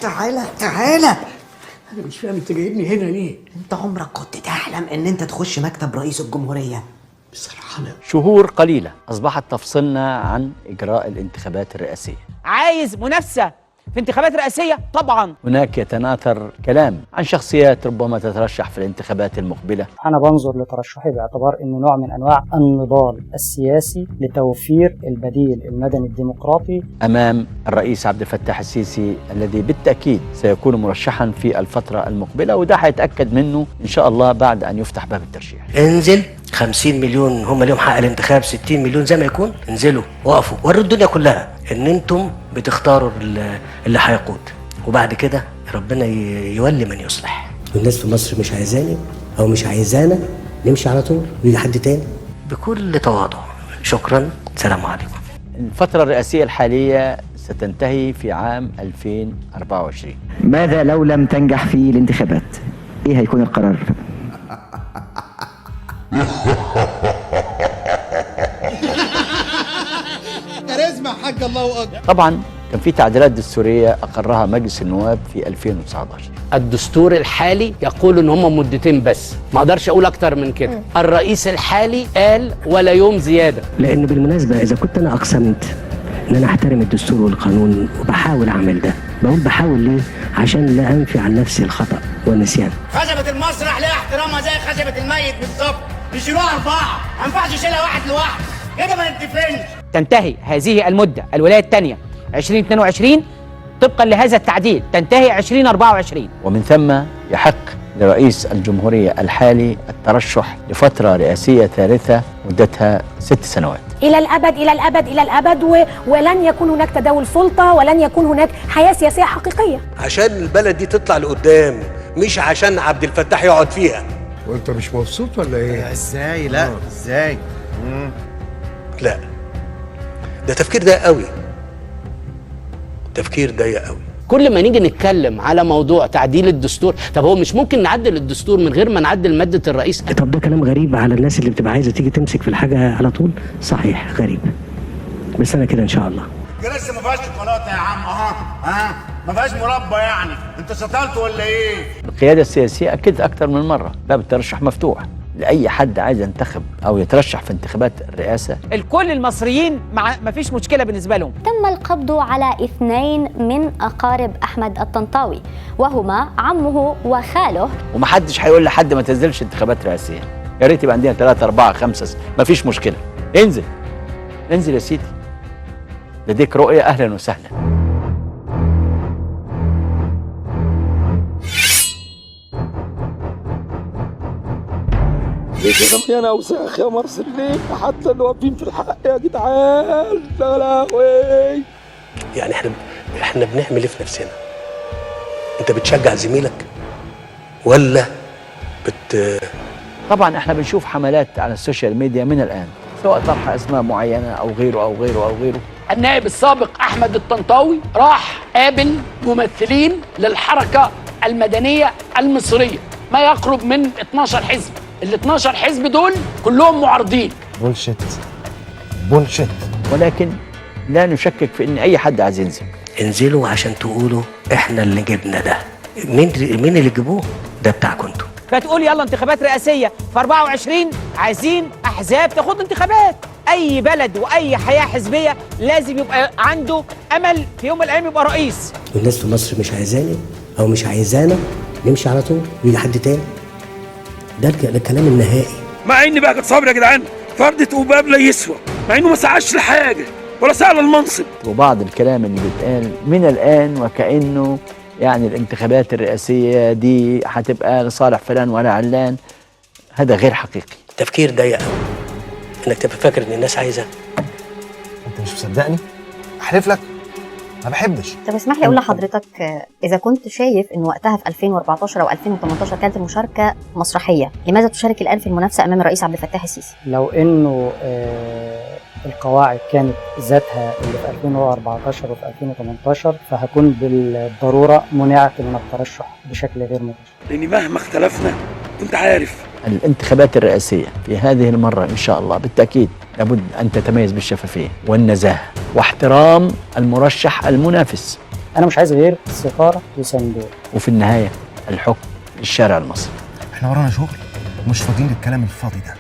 تعالى تعالى. انا مش فاهم انت جايبني هنا ليه؟ انت عمرك كنت تحلم ان انت تخش مكتب رئيس الجمهورية؟ بصراحة لا. شهور قليلة أصبحت تفصلنا عن إجراء الانتخابات الرئاسية. عايز منافسة في انتخابات رئاسية؟ طبعا. هناك يتناثر كلام عن شخصيات ربما تترشح في الانتخابات المقبلة. أنا بنظر لترشحي باعتبار أنه نوع من أنواع النضال السياسي لتوفير البديل المدني الديمقراطي أمام الرئيس عبد الفتاح السيسي الذي بالتأكيد سيكون مرشحا في الفترة المقبلة، وده هيتأكد منه إن شاء الله بعد أن يفتح باب الترشيح. انزل 50 مليون هم لهم حق الانتخاب، 60 مليون زي ما يكون، انزلوا وقفوا وروا الدنيا كلها ان انتم بتختاروا اللي هيقود، وبعد كده ربنا يولي من يصلح. الناس في مصر مش عايزاني او مش عايزانا نمشي على طول ويجي حد تاني. بكل تواضع شكرا، سلام عليكم. الفترة الرئاسية الحالية ستنتهي في عام 2024. ماذا لو لم تنجح في الانتخابات؟ ايه هيكون القرار؟ كاريزما حاج، الله اكبر. طبعا كان في تعديلات دستورية أقرها مجلس النواب في 2019. الدستور الحالي يقول ان هم مدتين بس، ما اقدرش اقول اكتر من كده. الرئيس الحالي قال ولا يوم زياده. لان بالمناسبه اذا كنت انا اقسمت ان انا احترم الدستور والقانون وبحاول اعمل ده، بقول بحاول ليه؟ عشان لا انفي عن نفسي الخطا والنسيان. خشبة المسرح ليها احترامها زي خشبة الميت بالظبط، بيشيلوها 4، ما ينفعش يشيلها واحد لوحده، كده ما ينتفنش. تنتهي هذه المدة الولاية الثانية 2022 طبقا لهذا التعديل، تنتهي 2024. ومن ثم يحق لرئيس الجمهورية الحالي الترشح لفترة رئاسية ثالثة مدتها 6 سنوات. إلى الأبد إلى الأبد إلى الأبد، ولن يكون هناك تداول سلطة، ولن يكون هناك حياة سياسية حقيقية. عشان البلد دي تطلع لقدام، مش عشان عبد الفتاح يقعد فيها. وانت مش مبسوط ولا ايه؟ ازاي؟ لا ازاي؟ لا، ده تفكير ضيق قوي، تفكير ضيق قوي. كل ما نيجي نتكلم على موضوع تعديل الدستور، طب هو مش ممكن نعدل الدستور من غير ما نعدل ماده الرئيس؟ طب ده كلام غريب على الناس اللي بتبقى عايزه تيجي تمسك في الحاجه على طول. صحيح غريب، بس انا كده ان شاء الله. لسه ما فيهاش شوكولاته يا عم. ها ما فيهاش مربى يعني، انت سطلت ولا ايه؟ القيادة السياسية أكدت أكثر من مرة باب الترشح مفتوح لأي حد عايز ينتخب أو يترشح في انتخابات الرئاسة. الكل المصريين ما فيش مشكلة بالنسبة لهم. تم القبض على 2 من أقارب أحمد الطنطاوي، وهما عمه وخاله. ومحدش هيقول لحد ما تنزلش انتخابات رئاسية. يا ريت يبقى عندنا 3 4 5، مفيش مشكلة. انزل انزل يا سيدي، لديك رؤية، أهلا وسهلا. ليه كده مليانة أوساخ يا مرسل؟ ليه؟ حتى اللي واقفين في الحق يا جدعان. لا لهوي. يعني احنا بنعمل ايه في نفسنا؟ انت بتشجع زميلك ولا طبعا احنا بنشوف حملات على السوشيال ميديا من الآن، سواء طرح أسماء معينة أو غيره أو غيره أو غيره. النائب السابق احمد الطنطاوي راح قابل ممثلين للحركه المدنيه المصريه، ما يقرب من 12 حزب. ال 12 حزب دول كلهم معارضين. بولشيت. ولكن لا نشكك في ان اي حد عايز ينزل. انزلوا عشان تقولوا احنا اللي جبنا ده. مين اللي جابوه؟ ده بتاعكم انتوا. فتقول يلا انتخابات رئاسية في 24، عايزين أحزاب تاخد انتخابات. أي بلد وأي حياة حزبية لازم يبقى عنده أمل في يوم من الأيام يبقى رئيس. والناس في مصر مش عايزاني او مش عايزانا نمشي على طول ويجي حد تاني. ده الكلام النهائي. مع ان بقى صبر يا جدعان، فردة وباب لا يسوى، مع انه ما سعاش لحاجة ولا سعى للمنصب. وبعض الكلام اللي بيتقال من الآن وكأنه يعني الانتخابات الرئاسية دي هتبقى لصالح فلان ولا علان، هذا غير حقيقي. تفكير ضيق قوي انك تبقى فاكر ان الناس عايزه. انت مش مصدقني؟ احلف لك ما بحبش. طب اسمح لي اقول لحضرتك، اذا كنت شايف ان وقتها في 2014 او 2018 كانت المشاركه مسرحيه، لماذا تشارك الان في المنافسه امام الرئيس عبد الفتاح السيسي؟ لو انه القواعد كانت ذاتها اللي في 2014 وفي 2018 فهكون بالضروره منعت من الترشح بشكل غير مباشر. لاني مهما اختلفنا كنت عارف الانتخابات الرئاسية في هذه المرة إن شاء الله بالتأكيد لابد أن تتميز بالشفافية والنزاهة واحترام المرشح المنافس. انا مش عايز غير سفاره وصندوق. وفي النهايه الحكم الشارع المصري. احنا ورانا شغل ومش فاضيين للكلام الفاضي ده.